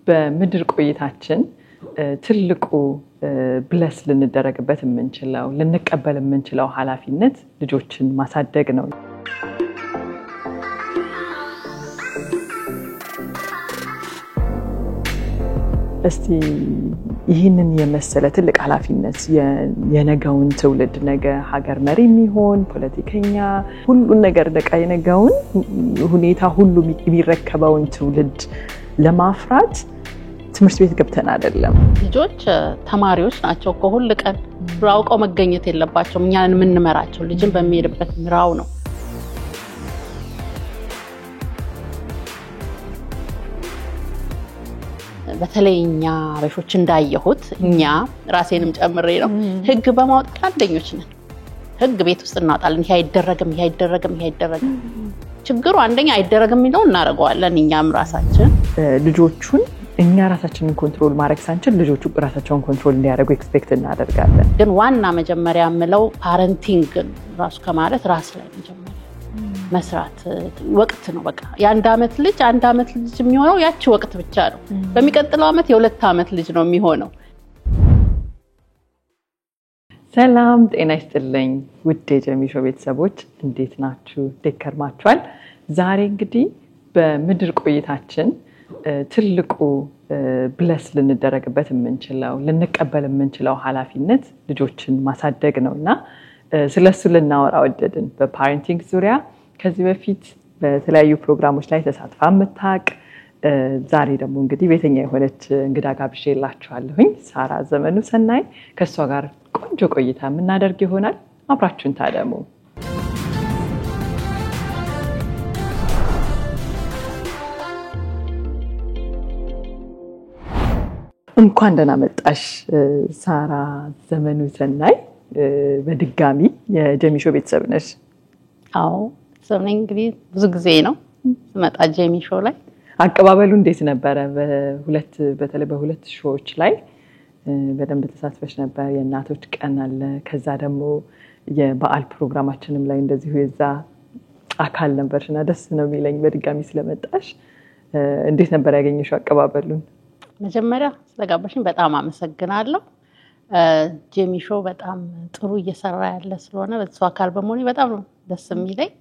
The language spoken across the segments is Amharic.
በምድር ቆይታችን ትልቁ ብለስ ልንደረግበት የምንችለው ልንቀበል የምንችለው ኃላፊነት ልጆችን ማሳደግ ነው። እስቲ ይህንን የመሰለ ትልቅ ኃላፊነት የነገውን ትውልድ ነገ ሀገር መሪ የሚሆን ፖለቲከኛ ሁሉን ነገር ደቃ የነገውን ሁኔታ ሁሉ የሚረከበውን ትውልድ ለማፍራት ትምህርት ቤት ገብተን አይደለም። ልጆች ተማሪዎች ናቸው እኮ ሁሉ ቀን አውቀው መገኘት የለባቸውም። እኛን የምንመራቸው ልጅን በሚሄድበት ምራው ነው። በተለይኛ አበሾች እንዳየሁት እኛ ራሴንም ጨምሬ ነው ህግ በማውጣት አንደኞች ነን። ህግ ቤት ውስጥ እናጣለን። ይሄ አይደረግም። ችግሩ አንደኛ አይደረግም የሚለው እናረጋዋለን እኛም ራሳችን ልጆቹን እኛ ራሳችንን ኮንትሮል ማድረግ ሳንችል ልጆቹ ራሳቸውን ኮንትሮል እንዲያደርጉ ኤክስፔክት እናደርጋለን። ግን ዋና መጀመሪያ ምለው ፓረንቲንግ ራሱ ከማለት ራስ ላይ መጀመሪያ መስራት ወቅት ነው። በቃ የአንድ አመት ልጅ የሚሆነው ያቺ ወቅት ብቻ ነው። በሚቀጥለው አመት የ2 አመት ልጅ ነው የሚሆነው። ሰላም ጤና ይስጥልኝ ውድ የጀሚሾ ቤተሰቦች እንዴት ናችሁ? ደከርማችኋል? ዛሬ እንግዲህ በምድር ቆይታችን ትልቁ ብለስ ልንደረግበት የምንችለው ልንቀበል የምንችለው ኃላፊነት ልጆችን ማሳደግ ነውና ስለሱ ልናወራ ወደድን። በፓረንቲንግ ዙሪያ ከዚህ በፊት በተለያዩ ፕሮግራሞች ላይ ተሳትፋ የምታውቅ ዛሬ ደግሞ እንግዲህ ቤተኛ የሆነች እንግዳ ጋብዤላችኋለሁኝ። ሳራ ዘመኑ ሰናይ ከሷ ጋር ቆንጆ ቆይታ የምናደርግ ይሆናል። አብራችሁን ታደሙ። እንኳን ደህና መጣሽ ሳራ ዘመኑ ሰናይ። በድጋሚ የጀሚሾ ቤተሰብ ነሽ? አዎ ሰምነኝ። እንግዲህ ብዙ ጊዜ ነው ስመጣ ጀሚሾ ላይ። አቀባበሉ እንዴት ነበረ? በተለይ በሁለት ሾዎች ላይ በደንብ ተሳትፈሽ ነበር። የእናቶች ቀን አለ፣ ከዛ ደግሞ የበዓል ፕሮግራማችንም ላይ እንደዚሁ የዛ አካል ነበርሽና ደስ ነው የሚለኝ በድጋሚ ስለመጣሽ። እንዴት ነበር ያገኘሽው አቀባበሉን? መጀመሪያ ስለጋበሽኝ በጣም አመሰግናለሁ። ጀሚሾ በጣም ጥሩ እየሰራ ያለ ስለሆነ በሱ አካል በመሆኔ በጣም ደስ የሚለኝ።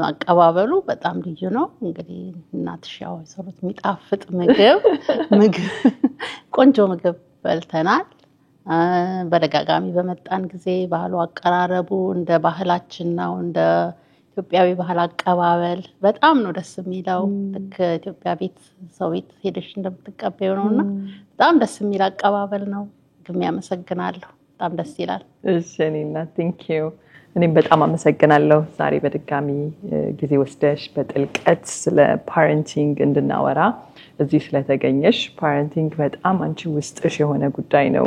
አቀባበሉ በጣም ልዩ ነው። እንግዲህ እናትሽ ያው የሰሩት የሚጣፍጥ ምግብ ቆንጆ ምግብ በልተናል። በደጋጋሚ በመጣን ጊዜ ባህሉ አቀራረቡ እንደ ባህላችን ነው፣ እንደ ኢትዮጵያዊ ባህል አቀባበል በጣም ነው ደስ የሚለው። ልክ ኢትዮጵያ ቤት ሰው ቤት ሄደሽ እንደምትቀበዩ ነውና በጣም ደስ የሚል አቀባበል ነው። ግሜ አመሰግናለሁ። በጣም ደስ ይላል። እሺ እኔና ቴንክ ዩ። እኔም በጣም አመሰግናለሁ ዛሬ በድጋሚ ጊዜ ወስደሽ በጥልቀት ስለ ፓረንቲንግ እንድናወራ እዚህ ስለተገኘሽ። ፓረንቲንግ በጣም አንቺ ውስጥሽ የሆነ ጉዳይ ነው።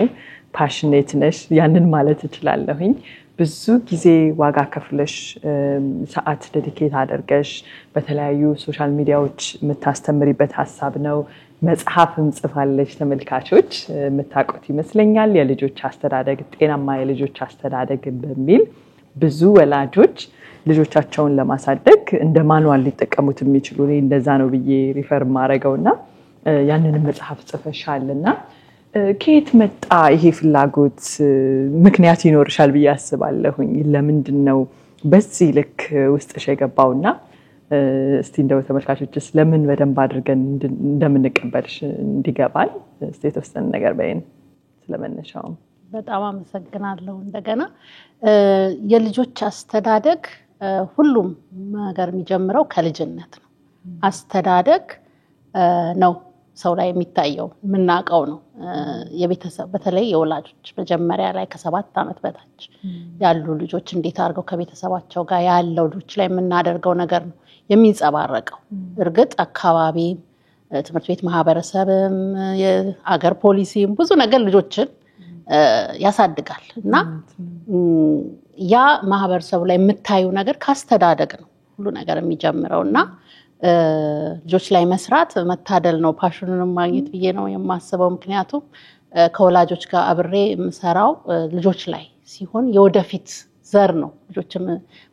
ፓሽኔት ነሽ፣ ያንን ማለት እችላለሁኝ። ብዙ ጊዜ ዋጋ ከፍለሽ ሰዓት ዴዲኬት አድርገሽ በተለያዩ ሶሻል ሚዲያዎች የምታስተምሪበት ሀሳብ ነው። መጽሐፍም ጽፋለሽ። ተመልካቾች የምታውቁት ይመስለኛል። የልጆች አስተዳደግ፣ ጤናማ የልጆች አስተዳደግ በሚል ብዙ ወላጆች ልጆቻቸውን ለማሳደግ እንደ ማኑዋል ሊጠቀሙት የሚችሉ እንደዛ ነው ብዬ ሪፈር ማድረገውና ያንንም መጽሐፍ ጽፈሻልና ከየት መጣ ይሄ ፍላጎት? ምክንያት ይኖርሻል ብዬ አስባለሁኝ። ለምንድን ነው በዚህ ልክ ውስጥሽ የገባውና እስቲ እንደው ተመልካቾችስ ለምን በደንብ አድርገን እንደምንቀበልሽ እንዲገባል እስቲ የተወሰነ ነገር በይን ስለመነሻው። በጣም አመሰግናለሁ። እንደገና የልጆች አስተዳደግ ሁሉም ነገር የሚጀምረው ከልጅነት ነው። አስተዳደግ ነው ሰው ላይ የሚታየው የምናውቀው ነው። የቤተሰብ በተለይ የወላጆች መጀመሪያ ላይ ከ7 አመት በታች ያሉ ልጆች እንዴት አድርገው ከቤተሰባቸው ጋር ያለው ልጆች ላይ የምናደርገው ነገር ነው የሚንጸባረቀው። እርግጥ አካባቢ፣ ትምህርት ቤት፣ ማህበረሰብም፣ የአገር ፖሊሲም ብዙ ነገር ልጆችን ያሳድጋል እና ያ ማህበረሰቡ ላይ የምታዩ ነገር ካስተዳደግ ነው ሁሉ ነገር የሚጀምረውና ልጆች ላይ መስራት መታደል ነው። ፓሽኑንም ማግኘት ብዬ ነው የማስበው። ምክንያቱም ከወላጆች ጋር አብሬ የምሰራው ልጆች ላይ ሲሆን የወደፊት ዘር ነው ልጆችም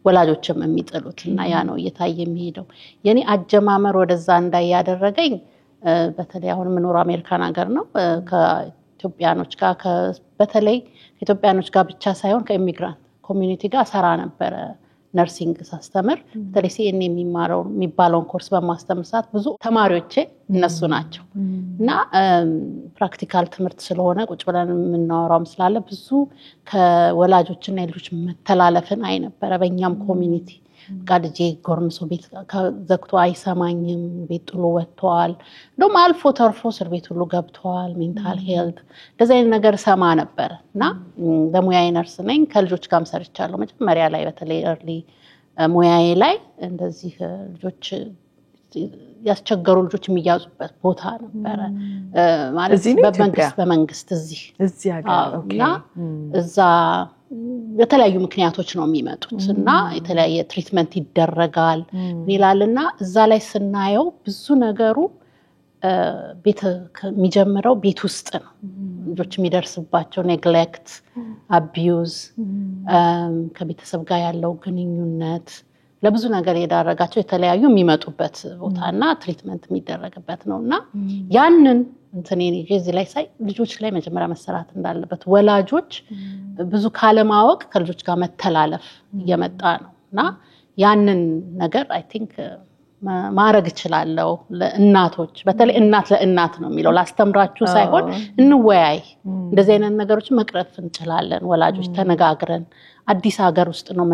ወላጆችም የሚጥሉት እና ያ ነው እየታየ የሚሄደው። የኔ አጀማመር ወደዛ እንዳይ ያደረገኝ በተለይ አሁን የምኖረው አሜሪካን ሀገር ነው ከኢትዮጵያኖች ጋር በተለይ ከኢትዮጵያኖች ጋር ብቻ ሳይሆን ከኢሚግራንት ኮሚኒቲ ጋር ሰራ ነበር ነርሲንግ ሳስተምር በተለይ ሲኤን የሚባለውን ኮርስ በማስተምር ሰዓት ብዙ ተማሪዎቼ እነሱ ናቸው እና ፕራክቲካል ትምህርት ስለሆነ ቁጭ ብለን የምናወራው ስላለ ብዙ ከወላጆችና ልጆች መተላለፍን አይ ነበር በእኛም ኮሚኒቲ ጋልጄ ጎርምሶ ቤት ዘግቶ አይሰማኝም ቤት ጥሎ ወጥቷል እንደውም አልፎ ተርፎ እስር ቤት ሁሉ ገብቷል ሜንታል ሄልት እንደዚህ አይነት ነገር ሰማ ነበርና በሙያዬ ነርስ ነኝ ከልጆች ጋርም ሰርቻለሁ መጀመሪያ ላይ በተለይ early ሙያዬ ላይ እንደዚህ ልጆች ያስቸገሩ ልጆች የሚያዙበት ቦታ ነበር ማለት በመንግስት እዚህ ያጋው ኦኬ እዛ የተለያዩ ምክንያቶች ነው የሚመጡት እና የተለያየ ትሪትመንት ይደረጋል ይላልና እዛ ላይ ስናየው ብዙ ነገሩ ቤት የሚጀምረው ቤት ውስጥ ነው ልጆች የሚደርስባቸው ኔግሌክት አቢዩዝ ከቤተሰብ ጋር ያለው ግንኙነት ለብዙ ነገር የዳረጋቸው የተለያዩ የሚመጡበት ቦታና ትሪትመንት የሚደረግበት ነውና ያንን እንትኔን እዚህ ላይ ሳይ ልጆች ላይ መጀመሪያ መሰራት እንዳለበት ወላጆች ብዙ ካለማወቅ ከልጆች ጋር መተላለፍ እየመጣ ነውና ያንን ነገር አይ ቲንክ ማረግ ይችላልው ለእናቶች በተለይ እናት ለእናት ነው የሚለው ላስተምራችሁ ሳይሆን እንወያይ እንደዚህ አይነት ነገሮች መቅረፍ እንችላለን ወላጆች ተነጋግረን አዲስ ሀገር ውስጥ ነው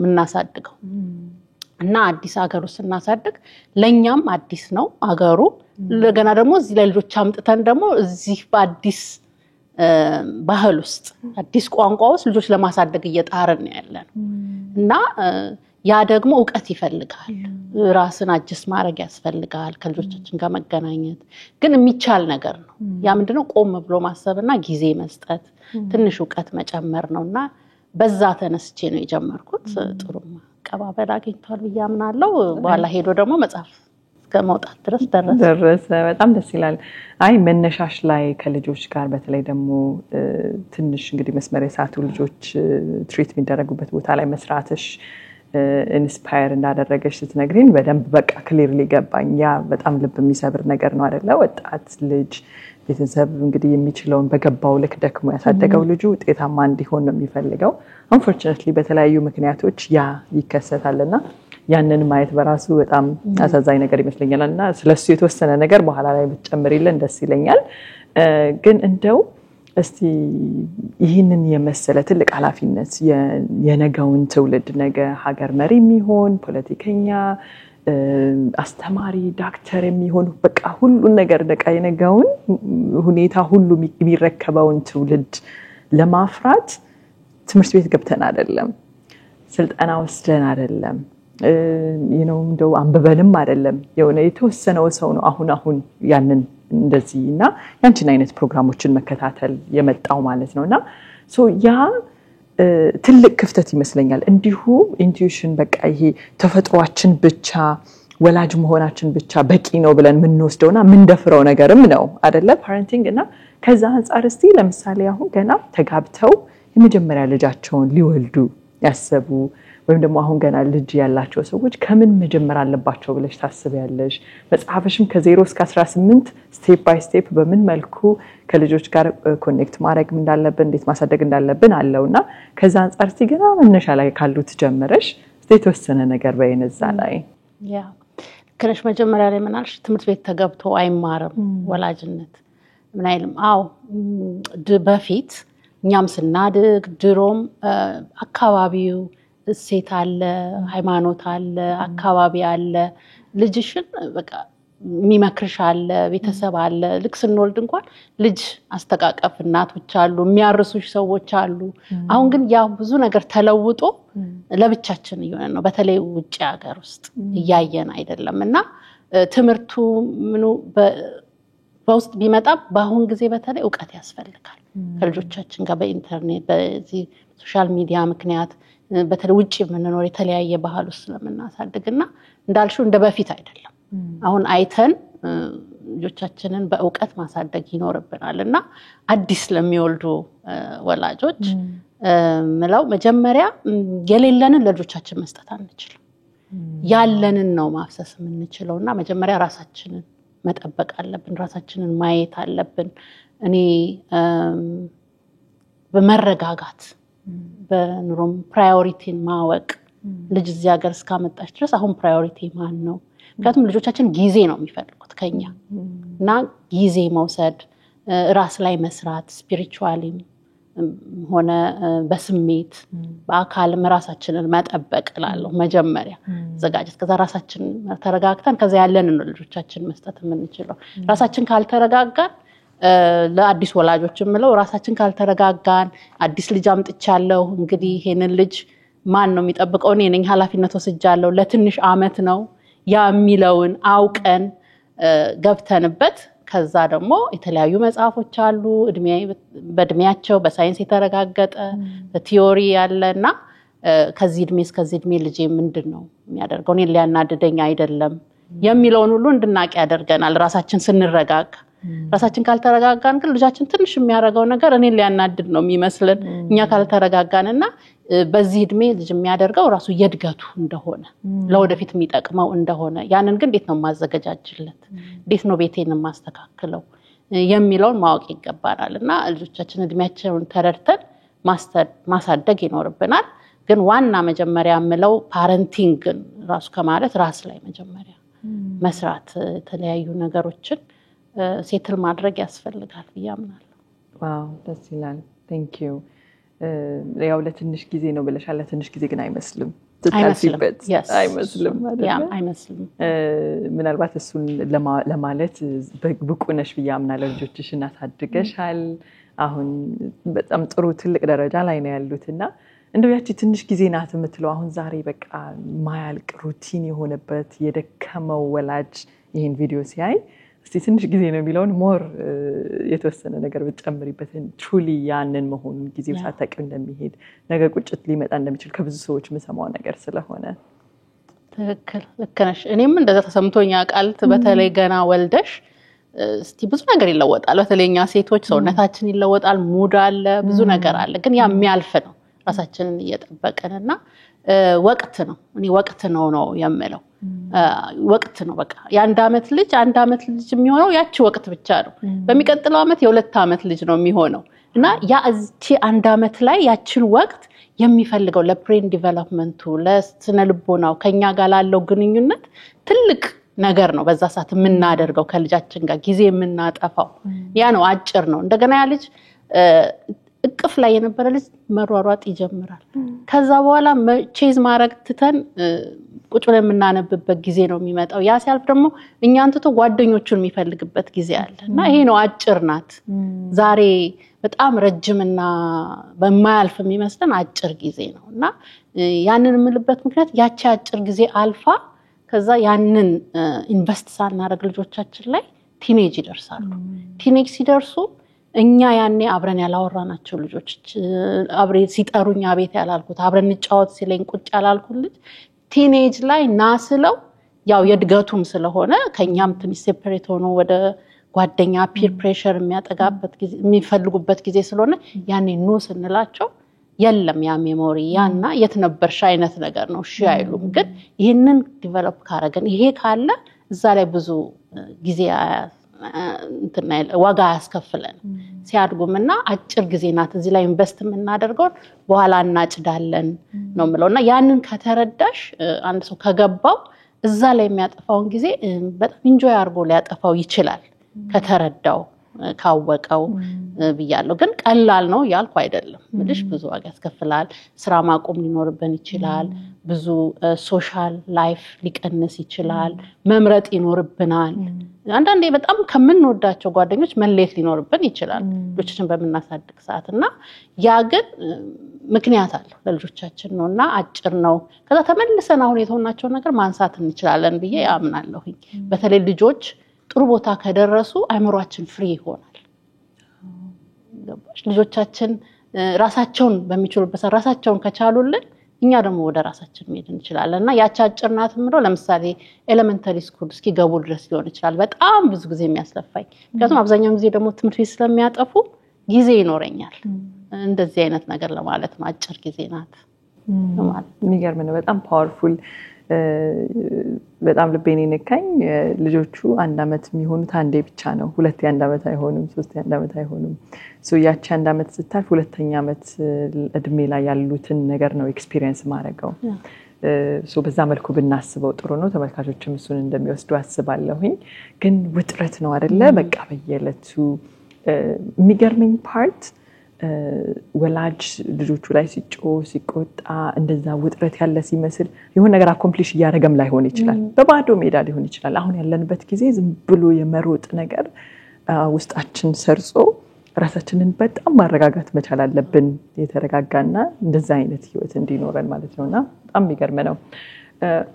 ምናሳድገው እና አዲስ ሀገር ውስጥ እናሳድግ ለኛም አዲስ ነው ሀገሩ ለገና ደግሞ እዚህ ላይ ልጆች አምጥተን ደግሞ እዚህ በአዲስ ባህል ውስጥ አዲስ ቋንቋ ውስጥ ልጆች ለማሳደግ እየጣርን ያለን እና ያ ደግሞ ዕውቀት ይፈልጋል ራስን አጅስ ማድረግ ያስፈልጋል ከልጆቻችን ጋር መገናኘት ግን የሚቻል ነገር ነው ያ ምንድነው ቆም ብሎ ማሰብና ጊዜ መስጠት ትንሽ ዕውቀት መጨመር ነውና በዛ ተነስቼ ነው የጀመርኩት ጥሩ ቀባበል አግኝቷል በያምናለው በኋላ ሄዶ ደግሞ መጻፍ ከመውጣት ድረስ ደረሰ በጣም ደስ ይላል አይ መነሻሽ ላይ ከልጆች ጋር በተለይ ደግሞ ትንሽ እንግዲህ መስመር የሳቱ ልጆች ትሪት የሚደረጉበት ቦታ ላይ መስራትሽ ኢንስፓየር እንዳደረገሽ ስትነግሪኝ በደንብ በቃ ክሊርሊ ገባኝ ያ በጣም ልብ የሚሰብር ነገር ነው አይደለ ወጣት ልጅ ቤተሰብ እንግዲህ የሚችለውን በገባው ልክ ደክሞ ያሳደገው ልጁ ውጤታማ እንዲሆን ነው የሚፈልገው unfortunately በተለያዩ ምክንያቶች ያ ይከሰታልና ያንን ማየት በራሱ በጣም አሳዛኝ ነገር ይመስለኛልና ስለሱ የተወሰነ ነገር በኋላ ላይ ብትጨምሪልን ደስ ይለኛል ግን እንደው እስቲ ይህንን የመሰለ ትልቅ ኃላፊነት የነገውን ትውልድ ነገ ሀገር መሪ የሚሆን ፖለቲከኛ አስተማሪ ዶክተር የሚሆን በቃ ሁሉ ነገር ደቃ የነገውን ሁኔታ ሁሉ የሚረከበውን ትውልድ ለማፍራት ትምህርት ቤት ገብተን አይደለም ስልጠና ወስደን አይደለም እንደው አንበበንም አይደለም የሆነ የተወሰነው ሰው ነው አሁን ያንን እንደዚህና ያንቺን አይነት ፕሮግራሞችን መከታተል የመጣው ማለት ነውና ያ ትልቅ ክፍተት ይመስለኛል እንዲሁ ኢንቱዊሽን በቃ ይሄ ተፈጥሯችን ብቻ ወላጅ መሆናችን ብቻ በቂ ነው ብለን ምንወስደውና ምንደፍረው ነገርም ነው አይደለ ፓረንቲንግ እና ከዛ አንፃር እስቲ ለምሳሌ አሁን ገና ተጋብተው የመጀመሪያ ልጃቸውን ሊወልዱ ያሰቡ ወይም ደግሞ አሁን ገና ልጅ ያላቸው ሰዎች ከምን መጀመር አለባቸው ብለሽ ታስቢያለሽ መጽሐፍሽም ከ0 እስከ 18 ስቴፕ ባይ ስቴፕ በምን መልኩ ከልጆች ጋር ኮኔክት ማድረግ እንዳለብን እንዴት ማሳደግ እንዳለብን አለውና ከዛ አንፃር እስቲ ገና መነሻ ላይ ካሉት ጀመረሽ የተወሰነ ነገር በእነዛ ላይ ያ ከነሽ መጀመሪያ ላይ ምናልሽ ትምህርት ቤት ተገብቶ አይማርም ወላጅነት ምን አይልም አው በፊት ኛም ስናድግ ድሮም አካባቢው እሴት አለ ሃይማኖት አለ አካባቢ አለ ልጅሽን በቃ የሚመክርሽ አለ ቤተሰብ አለ ልክ ስንወልድ እንኳን ልጅ አስተቃቀፍ እናቶች አሉ የሚያርሱሽ ሰዎች አሉ አሁን ግን ያ ብዙ ነገር ተለውጦ ለብቻችን ይሆነ ነው በተለይ ውጪ ሀገር ውስጥ ያያየን አይደለምና ትምርቱ ምኑ በውስጥ ቢመጣ በአሁን ጊዜ በተለይ ዕውቀት ያስፈልጋል ከልጆቻችን ጋር በኢንተርኔት በዚህ ሶሻል ሚዲያ ምክንያት በተለይ ውጪ ምንኖር የተለያየ ባህል ውስጥ ስለምናሳድግና እንዳልሽው እንደ በፊት አይደለም አሁን አይተን ልጆቻችንን በዕውቀት ማሳደግ ይኖርብናልና አዲስ ለሚወልዱ ወላጆች ምለው መጀመሪያ የሌለንን ለልጆቻችን መስጠት አንችልም ያለንን ነው ማፍሰስ የምንችለውና መጀመሪያ ራሳችንን መጠበቅ አለብን ራሳችንን ማየት አለብን እኔ በመረጋጋት በኑሮም ፕራዮሪቲን ማወቅ ልጅ እዚህ ሀገር እስካመጣች ድረስ አሁን ፕራዮሪቲ ማን ነው ምክንያቱም ልጆቻችን ጊዜ ነው የሚፈልጉት ከኛ እና ጊዜ መውሰድ ራስ ላይ መስራት ስፒሪቹዋሊም ሆነ በስሜት በአካልም ራሳችንን መጠበቅ ላለው መጀመሪያ ዘጋጀት ከዛ ራሳችን ተረጋግተን ከዛ ያለንን ልጆቻችን መስጠት የምንችለው ራሳችን ካልተረጋጋን ለአዲስ ወላጆችም ምለው ራሳችን ካልተረጋጋን አዲስ ልጅ አምጥቻለሁ እንግዲህ ይሄንን ልጅ ማን ነው የሚጠብቀው እኔ ነኝ ኃላፊነት ወስጃለሁ ለትንሽ አመት ነው ያ የሚለውን አውቀን ገብተንበት ከዛ ደግሞ የተለያዩ መጽሐፎች አሉ በእድሜያቸው በሳይንስ የተረጋገጠ ቲዮሪ ያለና ከዚህ እድሜ እስከዚህ እድሜ ልጅ ምንድነው የሚያደርገው እኔ ሊያናድደኝ አይደለም የሚለውን ሁሉ እንድናቅ ያደርገናል ራሳችን ስንረጋጋ ራሳችን ካልተረጋጋን ግን ልጃችን ትንሽ የሚያደርገው ነገር እኔን ሊያናድድ ነው የሚመስልን እኛ ካልተረጋጋንና በዚህ እድሜ ልጅ የሚያደርገው ራሱ የድገቱ እንደሆነ ለወደፊት የሚጠቅመው እንደሆነ ያንን ግን እንዴት ነው ማዘጋጃጅለት እንዴት ነው ቤቴን ማስተካከለው የሚለውን ማወቅ ይገባናልና ልጆቻችን እድሜያቸውን ተረድተን ማሳደግ ይኖርብናል ግን ዋና መጀመሪያ ምለው ፓረንቲንግ ራሱ ከማለት ራስ ላይ መጀመሪያ መስራት የተለያዩ ነገሮችን ሴትል ማድረግ ያስፈልጋል ያምናል ዋው ደስ ይላል ቴንክ ዩ ያው ለትንሽ ጊዜ ነው ብለሻል ለትንሽ ጊዜ ግን አይመስልም ተታሲበት አይመስልም አይመስልም ምናልባት እሱን ለማለት ብቁ ነሽ ብያምናለሁ ልጆችሽን አሳድገሻል አሁን በጣም ጥሩ ትልቅ ደረጃ ላይ ነው ያሉትና እንደው ያቺ ትንሽ ጊዜ ናት የምትለው አሁን ዛሬ በቃ ማያልቅ ሩቲን የሆነበት የደከመው ወላጅ ይሄን ቪዲዮ ሲያይ እስቲ ትንሽ ጊዜ ነው የሚለውን ሞር የተወሰነ ነገር በጨምሪበት truly ያንን መሆኑን ጊዜው ሳታውቂው እንደሚሄድ ነገ ቁጭት ሊመጣ እንደሚችል ከብዙ ሰዎች መሰማው ነገር ስለሆነ ትክክል ለከነሽ እኔም እንደዛ ተሰምቶኛ ቃልት በተለይ ገና ወልደሽ እስቲ ብዙ ነገር ይለወጣል በተለይኛ ሴቶች ሰውነታችን ይለወጣል ሙድ አለ ብዙ ነገር አለ ግን ያ የሚያልፍ ነው ራሳችንን እየጠበቀንና ወቅት ነው እኔ ወቅት ነው የምለው ወቅት ነው በቃ የአንድ አመት ልጅ የሚሆነው ያቺ ወቅት ብቻ ነው በሚቀጥለው አመት የሁለት አመት ልጅ ነው የሚሆነው እና ያ እቺ አንድ አመት ላይ ያቺን ወቅት የሚፈልገው ለብሬን ዲቨሎፕመንቱ ለስነ ልቦናው ከኛ ጋር ላለው ግንኙነት ትልቅ ነገር ነው በዛ ሰዓት የምናደርገው ከልጃችን ጋር ጊዜ የምናጠፋው ያ ነው አጭር ነው እንደገና ያ ልጅ እቅፍ ላይ የነበረ ልጅ መሯሯጥ ይጀምራል ከዛ በኋላ ቼዝ ማድረግ ትተን ቁጭ ብለን የምናነብበት ጊዜ ነው የሚመጣው ያ ሲያልፍ ደግሞ እኛን ትቶ ጓደኞቹን የሚፈልግበት ጊዜ አለና ይሄ ነው አጭር ናት ዛሬ በጣም ረጅምና በማያልፍ የሚመስለን አጭር ጊዜ ነውና ያንን የምልበት ምክንያት ያቺ አጭር ጊዜ አልፋ ከዛ ያንን ኢንቨስት ሳናደርግ ልጆቻችን ላይ ቲኔጅ ይደርሳሉ ቲኔጅ ሲደርሱ እኛ ያኔ አብረን ያላወራናቸው ልጆች አብሬ ሲጠሩኝ አቤት ያላልኩት አብረን እንጫወት ሲለኝ ቁጭ ያላልኩት ልጅ ቲኔጅ ላይ ናስለው ያው የድገቱም ስለሆነ ከኛም ትንሽ ሴፐሬት ሆኖ ወደ ጓደኛ ፒር ፕሬሸር የሚያጠጋበት ጊዜ የሚፈልጉበት ጊዜ ስለሆነ ያኔ ኖ ስንላቸው የለም ያ ሜሞሪ ያና የት ነበርሽ አይነት ነገር ነው እሺ አይሉም ግን ይሄንን ዲቨሎፕ ካረገን ይሄ ካለ እዛ ላይ ብዙ ጊዜ ዋጋ ያስከፍለን ሲያድጉምና አጭር ጊዜ ናት እዚህ ላይ ኢንቨስት የምናደርገው በኋላ እናጭዳለን ነው ምለውና ያንን ከተረዳሽ አንድ ሰው ከገባው እዛ ላይ የሚያጠፋውን ጊዜ በጣም ኢንጆይ አድርጎ ሊያጠፋው ይችላል ከተረዳው ካወቀው ብያለሁ ግን ቀላል ነው ያልኩ አይደለም ምልሽ ብዙ ዋጋ ያስከፍላል ስራ ማቆም ሊኖርብን ይችላል ብዙ ሶሻል ላይፍ ሊቀንስ ይችላል መምረጥ ይኖርብናል አንዳንዴ በጣም ከመንወዳቸው ጓደኞች መለየት ሊኖርብን ይችላል ልጆችን በመናሳድግ ሰዓትና ያ ግን ምክንያት አለው ለልጆቻችን ነውና አጭር ነው ከዛ ተመልሰን አሁን የተሆናቸው ነገር ማንሳት እንችላለን ብዬ ያምናለሁ በተለይ ልጆች ጥሩ ቦታ ከደረሱ አይምሮአችን ፍሪ ይሆናል ልጆቻችን ራሳቸውን በሚችሉበት ራሳቸውን ከቻሉልን እኛ ደግሞ ወደ ራሳችን መሄድ እንችላለንና ያቺ አጭር ናት ምሮ ለምሳሌ ኤሌመንተሪ ስኩል እስኪገቡ ድረስ ሊሆን ይችላል በጣም ብዙ ጊዜ የሚያስለፋኝ ምክንያቱም አብዛኛው ጊዜ ደግሞ ትምህርት ቤት ስለሚያጠፉ ጊዜ ይኖረኛል እንደዚህ አይነት ነገር ለማለት ነው አጭር ጊዜ ናት ማለት የሚገርም ነው በጣም ፓወርፉል በጣም ልቤን ይነካኝ ልጆቹ 1 አመት የሚሆኑት አንዴ ብቻ ነው 2 1 አመት አይሆንም 3 1 አመት አይሆንም ያቺ 1 አመት ስታልፍ 2ኛ አመት እድሜ ላይ ያሉትን ነገር ነው ኤክስፒሪየንስ ማድረገው በዛ መልኩ ብናስበው ጥሩ ነው ተመልካቾችም እሱን እንደሚወስዱ አስባለሁኝ ግን ውጥረት ነው አይደለ በቃ በየለቱ የሚገርመኝ ፓርት ወላጅ ልጆቹ ላይ ሲቆጣ እንደዛ ውጥረት ያለ ሲመስል የሆነ ነገር አኮምፕሊሽ ያደረገም ላይ ሆነ ይችላል በባዶ ሜዳ ሊሆን ይችላል አሁን ያለንበት ጊዜ ዝም ብሎ የመሮጥ ነገር ውስጣችን ሰርጾ ራሳችንን በጣም ማረጋጋት መቻል አለብን የተረጋጋና እንደዛ አይነት ህይወት እንዲኖረን ማለት ነውና በጣም የሚገርም ነው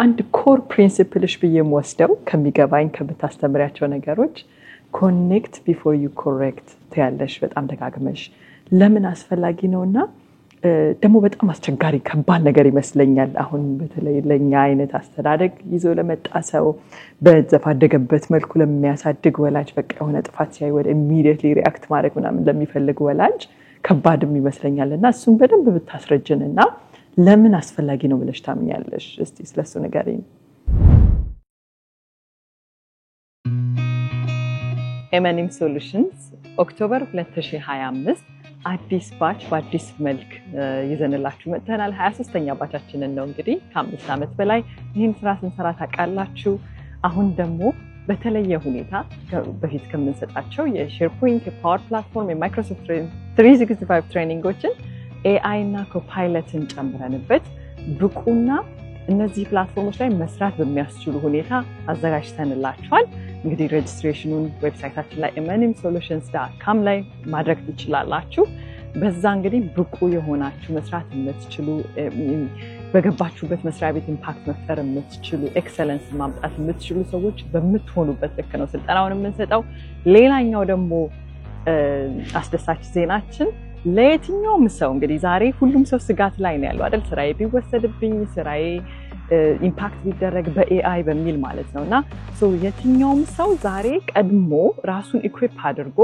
አንድ ኮር ፕሪንሲፕልሽ በየምወስደው ከሚገባኝ ከምታስተምሪያቸው ነገሮች ኮኔክት ቢፎር ዩ ኮሬክት ያለሽ በጣም ደጋግመሽ ለምን አስፈላጊ ነውና ደግሞ በጣም አስቸጋሪ ከባድ ነገር ይመስለኛል አሁን በተለይ ለኛ አይነት አስተዳደግ ይዞ ለመጣ ሰው በዘፋደገበት መልኩ ለሚያሳድግ ወላጅ በቃ የሆነ ጥፋት ሲያይ ወደ ኢሚዲየትሊ ሪአክት ማድረግ ምናምን ለሚፈልግ ወላጅ ከባድም ይመስለኛልና እሱን በደንብ ብታስረጅንና ለምን አስፈላጊ ነው ብለሽ ታምኛለሽ እስቲ ስለሱ ንገሪኝ M&M Solutions ኦክቶበር 2025 አዲስ ባች በአዲስ መልክ ይዘንላችሁ መጥተናል 23ኛ ባቻችንን ነው እንግዲህ ከ5 አመት በላይ ይህን ስራ ስንሰራ ታውቃላችሁ አሁን ደግሞ በተለየ ሁኔታ በፊት ከምንሰጣቸው የሼርፖይንት የፓወር ፕላትፎርም የማይክሮሶፍት 365 ትሬኒንጎችን AI እና ኮፓይለትን ጨምረንበት ብቁና እነዚህ ፕላትፎርሞች ላይ መስራት በሚያስችሉ ሁኔታ አዘጋጅተንላችኋል እንግዲህ ሬጅስትሬሽኑን ዌብሳይታችን ላይ mnmsolutions.com ላይ ማድረግ ትችላላችሁ በዛ እንግዲህ ብቁ የሆናችሁ መስራት የምትችሉ በገባችሁበት መስሪያ ቤት ኢምፓክት መፍጠር የምትችሉ ኤክሰለንስ ማምጣት የምትችሉ ሰዎች በመትሆኑበት ልክ ነው ስልጠናውን የምንሰጠው ሌላኛው ደግሞ አስደሳች ዜናችን ለየትኛውም ሰው እንግዲህ ዛሬ ሁሉም ሰው ስጋት ላይ ነው ያለው አይደል ስራዬ ቢወሰድብኝ ስራዬ ኢምፓክት ቢደረግ በኤአይ በሚል ማለት ነውና የትኛውም ሰው ዛሬ ቀድሞ ራሱን ኢኩዊፕ አድርጎ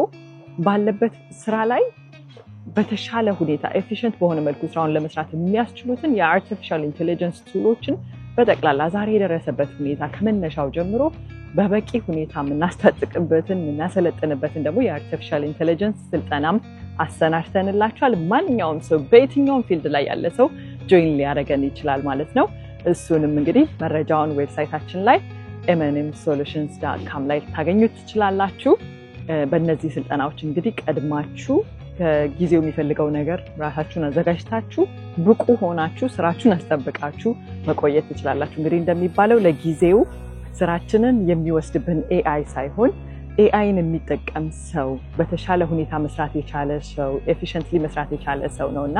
ባለበት ስራ ላይ በተሻለ ሁኔታ ኤፊሺየንት በሆነ መልኩ ስራውን ለመስራት የሚያስችሉትን የአርቲፊሻል ኢንተለጀንስ ቱሎችን በጠቅላላ ዛሬ የደረሰበት ሁኔታ ከመነሻው ጀምሮ በበቂ ሁኔታ ምናስታጥቅበትን ምናሰለጥንበትን ደግሞ የአርቲፊሻል ኢንተለጀንስ ስልጠናም አሰናድተንላችኋል ማንኛውም ሰው በየትኛውም ፊልድ ላይ ያለ ሰው ጆይን ሊያደርገን ይችላል ማለት ነው እሱንም እንግዲህ መረጃውን ዌብሳይታችን ላይ mnmsolutions.com ላይ ታገኙት ትችላላችሁ በእነዚህ ስልጠናዎች እንግዲህ ቀድማችሁ ከጊዜው የሚፈልገው ነገር ራሳችሁን አዘጋጅታችሁ ብቁ ሆናችሁ ስራችሁን አስጠብቃችሁ መቆየት ትችላላችሁ እንግዲህ እንደሚባለው ለጊዜው ስራችንን የሚወስድብን AI ሳይሆን AIን የሚጠቀም ሰው በተሻለ ሁኔታ መስራት የቻለ ሰው ኤፊሺየንትሊ መስራት የቻለ ሰው ነውና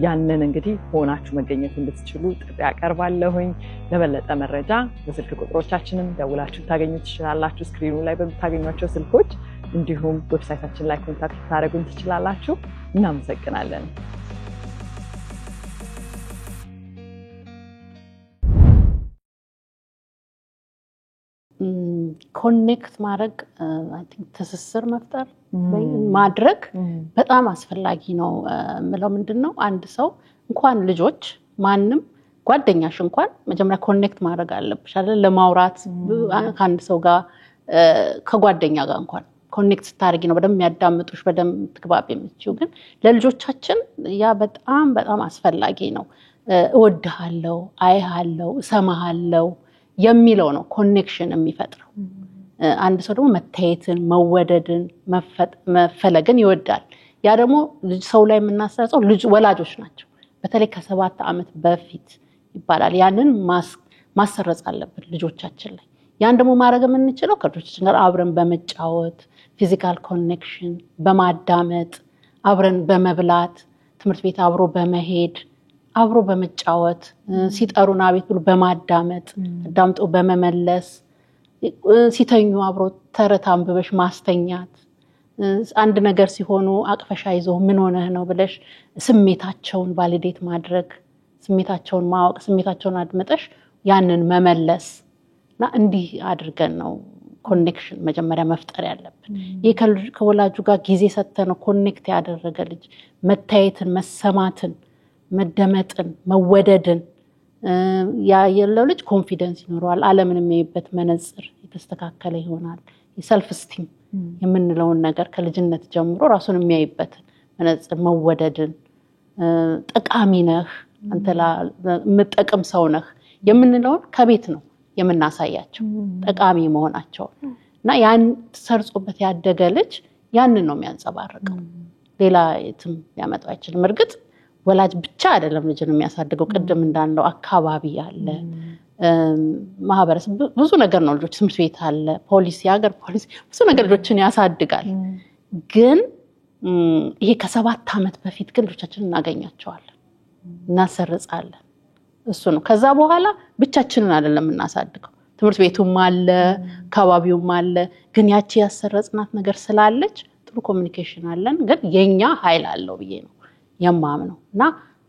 ያንን እንግዲህ ሆናችሁ መገኘት እንድትችሉ ጥሪ አቀርባለሁኝ ለበለጠ መረጃ በስልክ ቁጥሮቻችንን ደውላችሁ ታገኙ ትችላላችሁ ስክሪኑ ላይ በምታገኙቸው ስልኮች እንዲሁም ዌብሳይታችን ላይ ኮንታክት ታደርጉን ትችላላችሁ እናመሰግናለን ኮኔክት ማድረግ አይ ቲንክ ትስስር መፍጠር ማድረግ በጣም አስፈላጊ ነው ምለው ምንድነው አንድ ሰው እንኳን ልጆች ማንንም ጓደኛሽ እንኳን መጀመሪያ ኮኔክት ማድረግ አለብሽ አይደል ለማውራት ከአንድ ሰው ጋር ከጓደኛ ጋር እንኳን ኮኔክት ታርጊ ነው በደም ያዳምጡሽ በደም ትግባብ የምትችው ግን ለልጆቻችን ያ በጣም በጣም አስፈላጊ ነው እወድሃለሁ አይሃለሁ እሰማሃለሁ የሚለው ነው ኮኔክሽን የሚፈጥረው አንድ ሰው ደግሞ መታየትን መወደድን መፈለግን ይወዳል ያ ደግሞ ሰው ላይ የምናሳጸው ልጅ ወላጆች ናቸው በተለይ ከ7 አመት በፊት ይባላል ያንን ማሰረጽ አለበት ልጆቻችን ላይ ያን ደግሞ ማድረግ የምንችለው ከልጆቻችን ጋር አብረን በመጫወት ፊዚካል ኮኔክሽን በማዳመጥ አብረን በመብላት ትምህርት ቤት አብሮ በመሄድ አብሮ በመጫወት ሲጠሩና ቤት ብሎ በማዳመጥ ዳምጦ በመመለስ ሲተኙ አብሮ ተረት አንብበሽ ማስተኛት አንድ ነገር ሲሆኑ አቅፈሻ ይዞ ምን ሆነህ ነው ብለሽ ስሜታቸውን ቫሊዴት ማድረግ ስሜታቸውን ማወቅ ስሜታቸውን አድመጠሽ ያንን መመለስና እንዲህ አድርገን ነው ኮኔክሽን መጀመሪያ መፍጠር ያለብን ይሄ ከወላጁ ጋር ጊዜ ሰተነው ኮኔክት ያደረገ ልጅ መታየትን መሰማትን መደመጥን መወደድን ያ የለው ልጅ ኮንፊደንስ ይኖረዋል ዓለምን የሚያይበት መነጽር የተስተካከለ ይሆናል የሰልፍ ስቲም የምንለውን ነገር ከልጅነት ጀምሮ ራሱን የሚያይበት መነጽር መወደድን ጠቃሚ ነህ አንተላ መጠቀም ሰው ነህ የምንለውን ከቤት ነው የምናሳያቸው ጠቃሚ መሆናቸው እና ያን ሰርጾበት ያደገ ልጅ ያንን ነው የሚያንጸባርቀው ሌላ የትም ያመጣው አይችልም እርግጥ ወላጅ ብቻ አይደለም ልጅን የሚያሳድገው ቀደም እንዳለው አካባቢ ያለ ማህበረሰብ ብዙ ነገር ነው ልጆች ትምህርት ቤት አለ ፖሊሲ ሀገር ፖሊሲ ብዙ ነገር ልጆችን ያሳድጋል ግን ይሄ ከ7 አመት በፊት ግን ልጆቻችንን እናገኛቸዋለን እናሰርጻለን እሱ ነው ከዛ በኋላ ብቻችንን አይደለም እናሳድገው ትምህርት ቤቱም አለ አካባቢውም አለ ግን ያቺ ያሰረጽናት ነገር ስላለች ጥሩ ኮሙኒኬሽን አለን ግን የኛ ኃይል አለው ብዬ ነው የማምነውና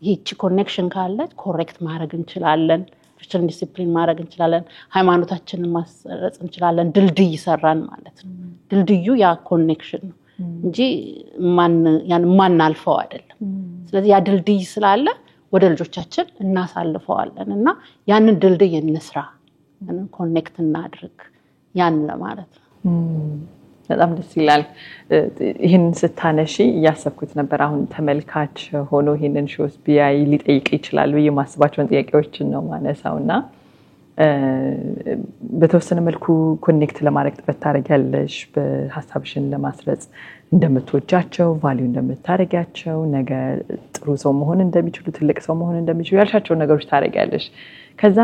ይህቺ ኮኔክሽን ካለች ኮሬክት ማድረግ እንችላለን ክርስቲያን ዲሲፕሊን ማድረግ እንችላለን ሃይማኖታችንን ማሰረጽ እንችላለን ድልድይ ይሰራን ማለት ነው ድልድዩ ያ ኮኔክሽን ነው እንጂ ማን አልፈው አይደለም ስለዚህ ያ ድልድይ ስላለ ወደ ልጆቻችን እናሳልፈዋለንና ያንን ድልድይ እንስራ ኮኔክት እናድርግ ያን ለማለት ነው በጣም ደስ ይላል ይሄን ስታነሺ ያሰብኩት ነበር አሁን ተመልካች ሆኖ ይሄንን ሾስ ቢያይ ሊጠይቅ ይችላል ወይ የማስባቸውን ጥያቄዎችን ነው ማነሳውና በተወሰነ መልኩ ኮኔክት ለማድረግ ጥረት ታደርጊያለሽ በሐሳብሽን ለማስረጽ እንደምትወጃቸው ቫልዩ እንደምታደርጊያቸው ነገ ጥሩ ሰው መሆን እንደሚችሉ ትልቅ ሰው መሆን እንደሚችሉ ያልሻቸው ነገሮች ታደርጊያለሽ ከዛ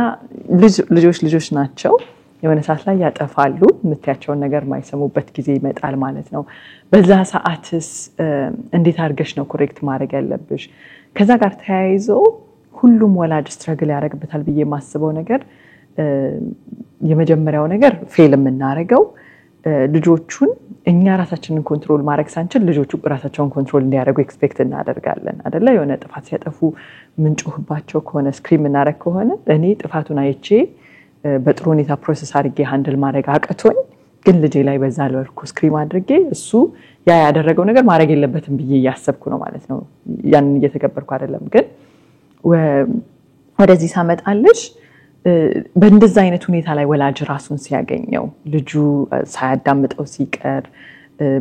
ልጆች ናቸው የሆነ ሰዓት ላይ ያጠፋሉ ምትያቸውን ነገር ማይሰሙበት ጊዜ ይመጣል ማለት ነው በዛ ሰዓትስ እንዴት አድርገሽ ነው ኮሬክት ማድረግ ያለብሽ ከዛ ጋር ተያይዞ ሁሉም ወላጅ ስትራግል ያደርግበታል ብዬ ማስበው ነገር የመጀመሪያው ነገር ፌል የምናደርገው ልጆቹን እኛ ራሳችንን ኮንትሮል ማድረግ ሳንችል ልጆቹ ራሳቸውን ኮንትሮል እንዲያደርጉ ኤክስፔክት እናደርጋለን አይደለ የሆነ ጥፋት ሲያጠፉ ምንጮህባቸው ከሆነ ስክሪም እናደርግ ከሆነ እኔ ጥፋቱን አይቼ በጥሩ ሁኔታ ፕሮሰስ አድርጌ ሃንድል ማድረግ አቅቶኝ ግን ልጄ ላይ በዛ ለወርኩ ስክሪም አድርጌ እሱ ያ ያደረገው ነገር ማድረግ የለበትም ብዬ ያሰብኩ ነው ማለት ነው ያንን እየተገበርኩ አይደለም ግን ወደዚህ ሳመጣልሽ በእንደዛ አይነት ሁኔታ ላይ ወላጅ ራሱን ሲያገኘው ልጁ ሳያዳምጠው ሲቀር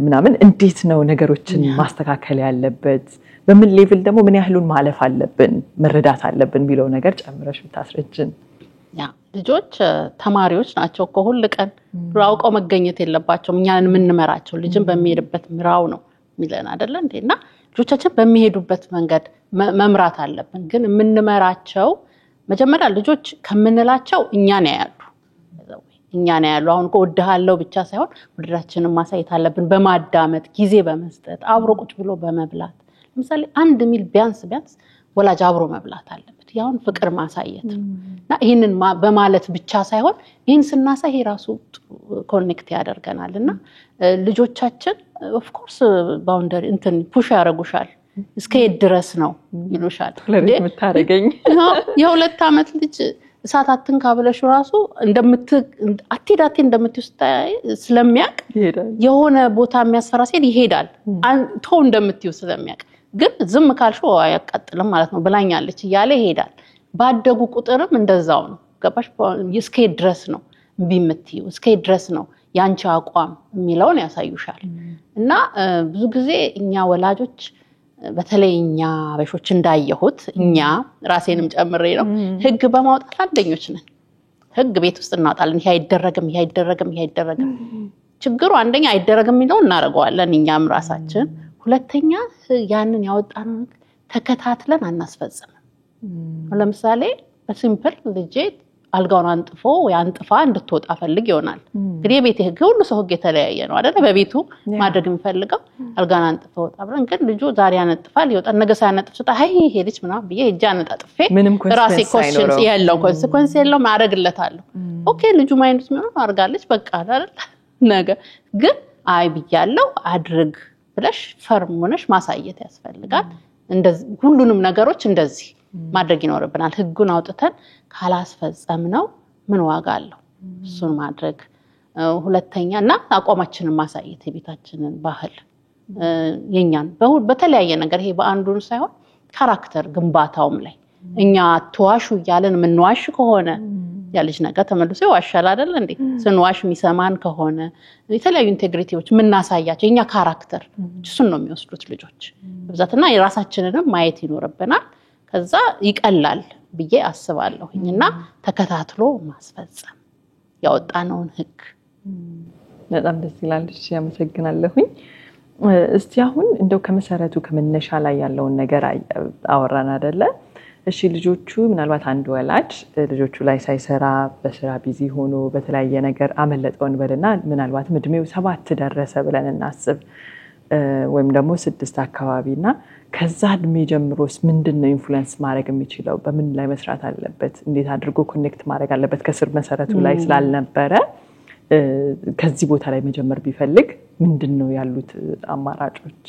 ምናምን እንዴት ነው ነገሮችን ማስተካከል ያለበት በምን ሌቭል ደግሞ ምን ያህሉን ማለፍ አለብን መረዳት አለብን ቢለው ነገር ጨምረሽ ብታስረጅን ያ ልጆች ተማሪዎች ናቸው ከሁሉ ቀን ራውቀው መገኘት የለባቸውም እኛን ምንመራቸው ልጅን በሚሄድበት ምራው ነው ሚለን አይደል እንዴና ልጆቻችን በሚሄዱበት መንገድ መምራት አለብን ግን ምንመራቸው መጀመሪያ ልጆች ከመንላቸው እኛን ያያሉ አሁን ወድሃለው ብቻ ሳይሆን ወድራችንን ማሳየት አለብን በማዳመጥ ጊዜ በመስጠት አብሮ ቁጭ ብሎ በመብላት ለምሳሌ አንድ ሚል ቢያንስ ወላጅ አብሮ መብላት አለበት ያውን ፍቅር ማሳየትና ይሄንን በማለት ብቻ ሳይሆን ይሄን ስናሳይ ራሱ ኮኔክት ያደርገናልና ልጆቻችን ኦፍ ኮርስ ባውንደሪ እንትን ፑሽ ያረጉሻል እስከ ድረስ ነው ይሉሻል ለምን ምታረገኝ የ2 አመት ልጅ እሳታትን ካብለሽ ራሱ አትሄዳቴ እንደምትውስታይ ስለሚያቅ የሆነ ቦታ የሚያስፈራ ሲል ይሄዳል ተው እንደምትዩ ስለሚያቅ ግን ዝም ካልሽው ያቃጥልም ማለት ነው ብላኛለች ይያለ ይሄዳል ባደጉ ቁጥርም እንደዛው ነው ገባሽ እስከ ድረስ ነው ቢምትዩ እስከ ድረስ ነው ያንቺ አቋም የሚለውን ያሳዩሻል እና ብዙ ጊዜ እኛ ወላጆች በተለይኛ በሾች እንዳየሁት እኛ ራሴንም ጨምሬ ነው ህግ በማውጣት አንደኞች ነን ህግ ቤት ውስጥ እናጣለን ይሄ አይደረግም ችግሩ አንደኛ አይደረግም የሚለው እናረጋዋለን እኛም ራሳችን ሁለተኛ ያንን ያወጣነው ተከታትለን አናስፈጽም ለምሳሌ በሲምፕል ልጅ አልጋውን አንጥፎ ወይ አንጥፋ እንድትወጣ ፈልግ ይሆናል እንግዲህ ቤት ህግ ሁሉ ሰው ህግ የተለያየ ነው አይደል በቤቱ ማድረግ የሚፈልገው አልጋውን አንጥፎ ወጣ ብለን ግን ልጁ ዛሬ ያነጥፋል ይወጣ ነገ ሳያነጥፍ ሲጣ አይ ሄድች ምናምን ብዬ እጃ አነጣጥፌ ራሴ ኮንሽንስ ያለው ኮንሲኩዌንስ ያለው ማድረግለታለሁ ኦኬ ልጁ ማይንዱስ ምን አርጋለች በቃ አይደል ነገ ግን አይ ብያለው አድርግ ብለሽ ፈርም ሆነሽ ማሳየት ያስፈልጋል እንደዚህ ሁሉንም ነገሮች እንደዚህ ማድረግ ይኖርብናል ህጉን አውጥተን ካላስፈጸምነው ምን ዋጋ አለው እሱን ማድረግ ሁለተኛና አቋማችንን ማሳየት የቤታችንን ባህል የኛን በተለያየ ነገር ይሄ በአንዱን ሳይሆን ካራክተር ግንባታውም ላይ እኛ ተዋሹ ያለን ምን ዋሽ ከሆነ ያ ልጅ ነገ ተመልሶ ይዋሻል አይደል እንዴ ስንዋሽ የሚሰማን ከሆነ የተለያዩ ኢንቴግሪቲዎች ምናሳያቸው የኛ ካራክተር እሱን ነው የሚወስዱት ልጆች በዛትና የራሳችንንም ማየት ይኖርብናል ከዛ ይቀላል ብዬ አስባለሁኝና ተከታትሎ ማስፈጸም ያወጣነውን ህግ በጣም ደስ ይላል እሺ አመሰግናለሁኝ እስቲ አሁን እንደው ከመሰረቱ ከመነሻ ላይ ያለውን ነገር አወራን አይደለ እሺ ልጆቹ ምናልባት አንድ ወላጅ ልጆቹ ላይ ሳይሰራ በስራ ቢዚ ሆኖ በተለያየ ነገር አመለጠውን በልና ምናልባት እድሜው 7 ደረሰ ብለን እናስብ ወይም ደግሞ 6 አካባቢና ከዛ እድሜ ጀምሮስ ምንድነው ኢንፍሉዌንስ ማድረግ የሚችለው በምን ላይ መስራት አለበት እንዴት አድርጎ ኮኔክት ማድረግ አለበት ከስር መሰረቱ ላይ ስላልነበረ ከዚህ ቦታ ላይ መጀመር ቢፈልግ ምንድነው ያሉት አማራጮች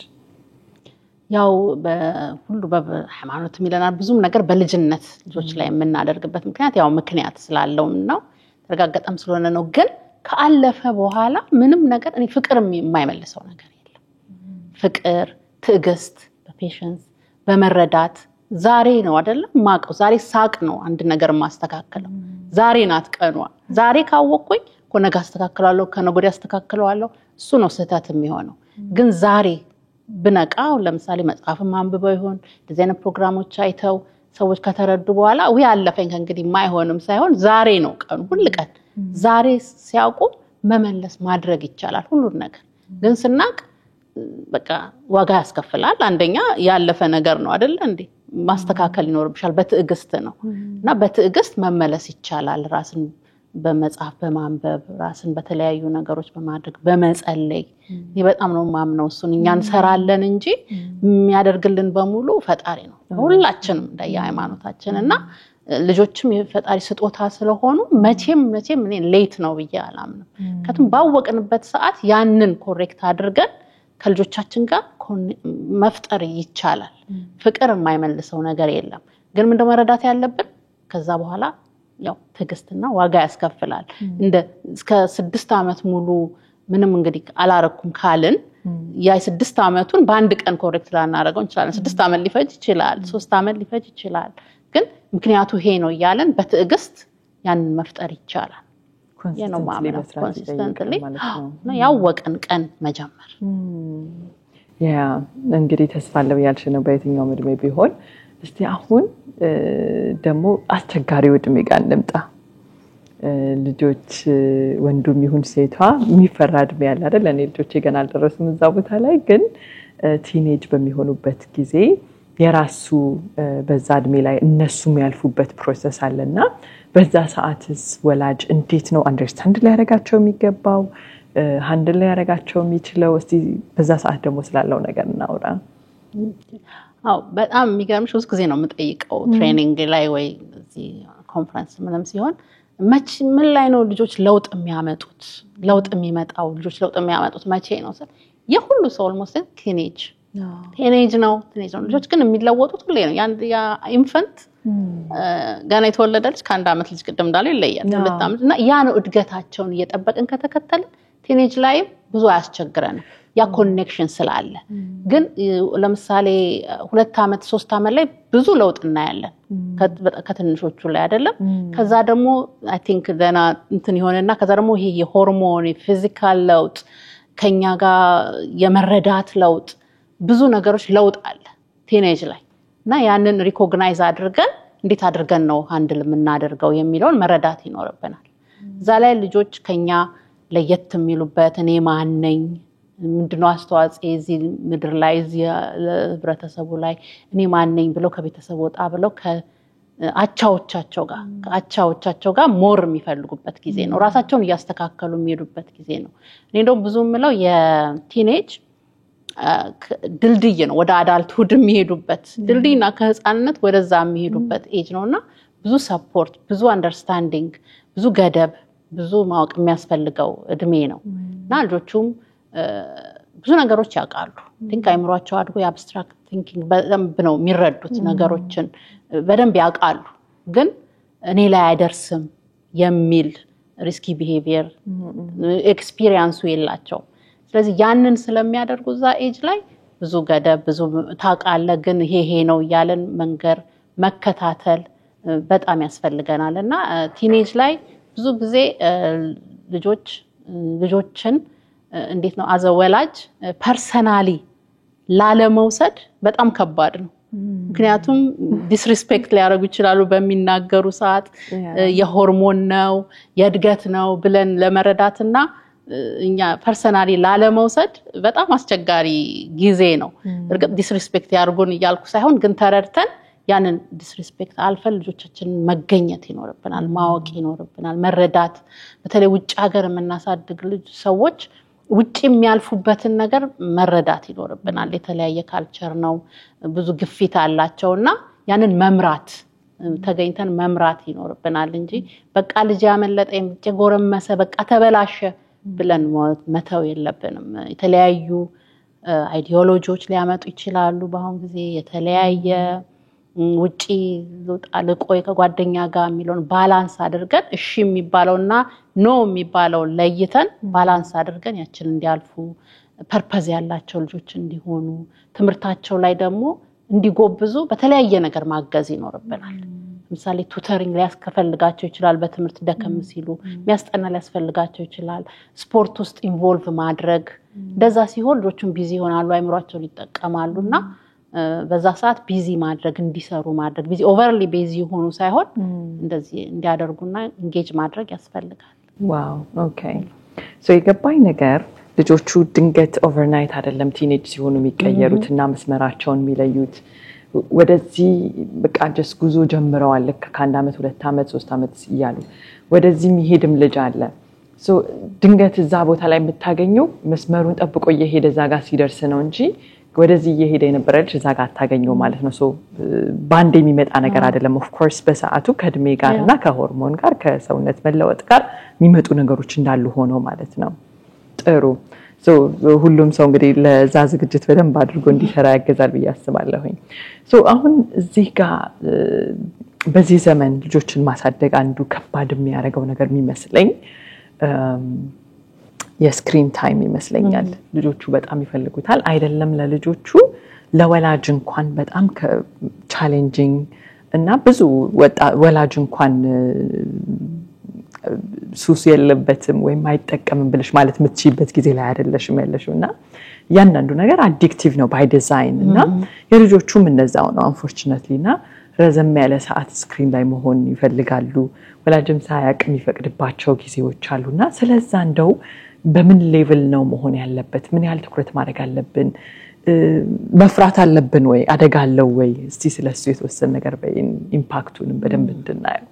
ያው በሁሉ በሃይማኖት ሚለናል ብዙም ነገር በልጅነት ልጆች ላይ የምናደርግበት ምክንያት ያው ምክንያት ስላለው ነው ተረጋጋጠም ስለሆነ ነው ግን ከአለፈ በኋላ ምንም ነገር እኔ ፍቅር የማይመልሰው ነገር የለም ፍቅር ትዕግስት በፔሽንስ በመረዳት ዛሬ ነው አይደለም ማቀው ዛሬ ሳቅ ነው አንድ ነገር ማስተካከለው ዛሬ ናት ቀኗ ዛሬ ካወቅኩኝ ኮነጋ አስተካክላለሁ ከነጎዲ አስተካክለዋለሁ እሱ ነው ስህተት የሚሆነው ግን ዛሬ ብነቃው ለምሳሌ መጽሐፍ ማንበበው ይሆን ዲዛይን ፕሮግራሞች አይተው ሰዎች ከተረዱ በኋላ ወይ አለፈኝ ከእንግዲህ ማይሆንም ሳይሆን ዛሬ ነው ቀኑ ሁሉ ቀን ዛሬ ሲያውቁ መመለስ ማድረግ ይቻላል ሁሉ ነገር ግን ስናቅ በቃ ዋጋ ያስከፍላል አንደኛ ያለፈ ነገር ነው አይደል እንዴ ማስተካከል ይኖርብሻል በትዕግስት ነው እና በትዕግስት መመለስ ይቻላል ራስን በመጽሐፍ በማንበብ ራስን በተለያዩ ነገሮች በማድረግ በመጸለይ በጣም ነው ማምነው እሱን እኛን ሰራለን እንጂ የሚያደርግልን በሙሉ ፈጣሪ ነው ሁላችንም እንደየሃይማኖታችንና ልጆችም የፈጣሪ ስጦታ ስለሆኑ መቼም እኔ ሌት ነው ብዬ አላምንም ከቱም ባወቅንበት ሰዓት ያንን ኮሬክት አድርገን ከልጆቻችን ጋር መፍጠር ይቻላል ፍቅር የማይመልሰው ነገር የለም ግን ምን እንደመረዳት ያለብን ከዛ በኋላ ያው ትግስትና ዋጋ ያስከፍላል እንደ እስከ 6 አመት ሙሉ ምንም እንግዲህ አላረኩም ካልን ያ 6 አመቱን በአንድ ቀን ኮሬክት ላናረጋው እንችላለን 6 አመት ሊፈጅ ይችላል 3 አመት ሊፈጅ ይችላል ግን ምክንያቱ ይሄ ነው ያለን በትዕግስት ያንን መፍጠር ይቻላል የነው ማምነው ኮንሲስተንትሊ ነው ያወቀን ቀን መጀመር ያ እንግዲህ ተስፋ አለው ያልሽ ነው በየትኛው እድሜ ቢሆን እስቲ አሁን ደሞ አስቸጋሪው እድሜ ጋር እንምጣ ልጆች ወንዱም ይሁን ሴቷ የሚፈራ እድሜ ያለ አይደል እኔ ልጆቼ ገና አልደረሱም እዛ ቦታ ላይ ግን ቲኔጅ በሚሆኑበት ጊዜ የራሱ በዛ እድሜ ላይ እነሱም ያልፉበት ፕሮሰስ አለና በዛ ሰዓትስ ወላጅ እንዴት ነው አንደርስታንድ ሊያደርጋቸው የሚገባው ሃንድል ሊያደርጋቸው የሚችለው እስቲ በዛ ሰዓት ደግሞ ስላለው ነገር እናውራ አው በጣም የሚገርምሽ ውስጥ ጊዜ ነው የምጠይቀው ትሬኒንግ ላይ ወይ እዚህ ኮንፈረንስ ምንም ሲሆን ምን ላይ ነው ልጆች ለውጥ የሚያመጡት ለውጥ የሚመጣው ልጆች ለውጥ የሚያመጡት መቼ ነው ስለ የሁሉ ሰው ኦልሞስት ቲኔጅ ነው ልጆች ግን የሚለወጡት ሁሌ ነው ያ ኢንፈንት ገና የተወለደ ልጅ ከአንድ አመት ልጅ ቅድም እንዳለ ይለያል 2 አመት እና ያ ነው እድገታቸውን እየጠበቅን ከተከተልን ቲኔጅ ላይ ብዙ አያስቸግረንም ያ ኮኔክሽን ስላለ ግን ለምሳሌ 2 አመት 3 አመት ላይ ብዙ ለውጥ እናያለን ከትንሾቹ ላይ አይደለም ከዛ ደግሞ አይ ቲንክ ደና እንትን ይሆነና ከዛ ደግሞ ይሄ የሆርሞን ፊዚካል ለውጥ ከኛ ጋር የመረዳት ለውጥ ብዙ ነገሮች ለውጥ አለ ቲኔጅ ላይ እና ያንን ሪኮግናይዝ አድርገን እንዴት አድርገን ነው ሃንድል የምናደርገው የሚለውን መረዳት ይኖርብናል እዛ ላይ ልጆች ከኛ ለየት የሚሉበት እኔ ማን ነኝ ምንድነው አስተዋጽኦ እዚህ ምድር ላይ እዚህ ህብረተሰቡ ላይ እኔ ማን ነኝ ብለው ከቤተሰብ ወጣ ብለው ከአቻዎቻቸው ጋር ሞር የሚፈልጉበት ጊዜ ነው ራሳቸውን ያስተካከሉ የሚሄዱበት ጊዜ ነው እኔ እንደው ብዙ ምለው የቲኔጅ ድልድይ ነው ወደ አዳልትሁድ የሚሄዱበት ድልድይና ከህፃንነት ወደዛ የሚሄዱበት ኤጅ ነውና ብዙ ሰፖርት ብዙ አንደርስታንዲንግ ብዙ ገደብ ብዙ ማወቅ የሚያስፈልገው እድሜ ነውና ልጆቹም ብዙ ነገሮች ያውቃሉ ቲንክ አይምሯቸው አድጎ የአብስትራክት ቲንኪንግ በደንብ ነው የሚረዱት ነገሮችን በደንብ ያውቃሉ ግን እኔ ላይ አይደርስም የሚል ሪስኪ ቢሄቪየር ኤክስፒሪየንሱ የላቸው ስለዚህ ያንን ስለሚያደርጉ ዛ ኤጅ ላይ ብዙ ገደብ ብዙ ታቃለ ግን ይሄ ነው ያለን መንገር መከታተል በጣም ያስፈልገናልና ቲኔጅ ላይ ብዙ ጊዜ ልጆችን እንዴት ነው አዘወላጅ ፐርሰናሊ ላለመውሰድ በጣም ከባድ ነው ምክንያቱም ዲስሪስፔክት ሊያረጉ ይችላሉ በሚናገሩ ሰዓት የሆርሞን ነው የእድገት ነው ብለን ለመረዳትና እኛ ፐርሰናሊ ላለመውሰድ በጣም አስቸጋሪ ጊዜ ነው እርግጥ ዲስሪስፔክት ያርጉን ይያልኩ ሳይሆን ግን ተረድተን ያንን ዲስሪስፔክት አልፈል ልጆቻችን መገኘት ይኖርብናል ማወቅ ይኖርብናል መረዳት በተለይ ውጭ ሀገር የምናሳድግ ልጅ ሰዎች ውጭ የሚያልፉበትን ነገር መረዳት ይኖርብናል የተለያየ ካልቸር ነው ብዙ ግፊት አላቸውና ያንን መምራት ተገኝተን መምራት ይኖርብናል እንጂ በቃ ልጅ ያመለጠኝ ጀጎረመሰ በቃ ተበላሸ ብለን መተው የለብንም የተለያዩ አይዲዮሎጂዎች ሊያመጡ ይችላሉ በአሁን ጊዜ የተለያየ ውጪ አልቆይ ከጓደኛ ጋር የሚለውን ባላንስ አድርገን እሺ የሚባለውና ኖ የሚባለው ለይተን ባላንስ አድርገን ያችን እንዲያልፉ ፐርፐዝ ያላቸው ልጆች እንዲሆኑ ትምርታቸው ላይ ደግሞ እንዲጎብዙ በተለያየ ነገር ማገዝ ይኖርብናል ለምሳሌ ቱተሪንግ ሊያስፈልጋቸው ይችላል በትምርት ደከም ሲሉ የሚያስጠና ሊያስፈልጋቸው ይችላል ስፖርት ውስጥ ኢንቮልቭ ማድረግ እንደዛ ሲሆን ልጆቹን ቢዚ ይሆናሉ አይምሮአቸው ይጠቀማሉና በዛ ሰዓት ቢዚ ማድረግ እንዲሰሩ ማድረግ ቢዚ ኦቨርሊ ቢዚ ሆኑ ሳይሆን እንደዚህ እንዲያደርጉና ኢንጌጅ ማድረግ ያስፈልጋል ዋው ኦኬ ሶ የገባኝ ነገር ልጆቹ ድንገት ኦቨርናይት አይደለም ቲኔጅ ሲሆኑ የሚቀየሩትና መስመራቸውን የሚለዩት ወደዚህ በቃ just ጉዞ ጀምረዋል ከአንድ አመት 2 አመት 3 አመት ይያሉ ወደዚህ የሚሄድም ልጅ አለ ሶ ድንገት እዛ ቦታ ላይ የምታገኘው መስመሩን ጠብቆ እየሄደ እዛ ጋር ሲደርስ ነው እንጂ ወደዚህ እየሄደ የነበረ ልጅ እዛ ጋር ታገኘው ማለት ነው ሶ ባንድ የሚመጣ ነገር አይደለም ኦፍ ኮርስ በሰዓቱ ከድሜ ጋርና ከሆርሞን ጋር ከሰውነት መለወጥ ጋር የሚመጡ ነገሮች እንዳሉ ሆኖ ማለት ነው ጥሩ ሶ ሁሉም ሰው እንግዲህ ለዛ ዝግጅት በደንብ አድርጎ እንዲሰራ ያገዛል ብዬ አስባለሁኝ ሶ አሁን እዚህ ጋር በዚህ ዘመን ልጆችን ማሳደግ አንዱ ከባድ የሚያደርገው ነገር የሚመስለኝ የስክሪን ታይም ይመስለኛል ልጆቹ በጣም ይፈልጉታል አይደለም ለልጆቹ ለወላጅ እንኳን በጣም ቻሌንጂንግ እና ብዙ ወላጅ እንኳን ሱስ የለበትም ወይ ማይጠቀምም ብለሽ ማለት የምትችይበት ጊዜ ላይ አይደለሽም ያለሽውና ያንንዱ ነገር አዲክቲቭ ነው ባይ ዲዛይን እና የልጆቹም እንደዛው ነው አንፎርቹኔትሊና ረዘም ያለ ሰዓት ስክሪን ላይ መሆን ይፈልጋሉ ወላጅም ሳያቅም ይፈቅድባቸው ጊዜዎች አሉና ስለዛ እንደው በምን ሌቭል ነው መሆን ያለበት ምን ያህል ትኩረት ማድረግ አለብን መፍራት አለብን ወይ አደጋ አለው ወይ እስቲ ስለሱ የተወሰነ ነገር በኢምፓክቱንም በደንብ እንድናየው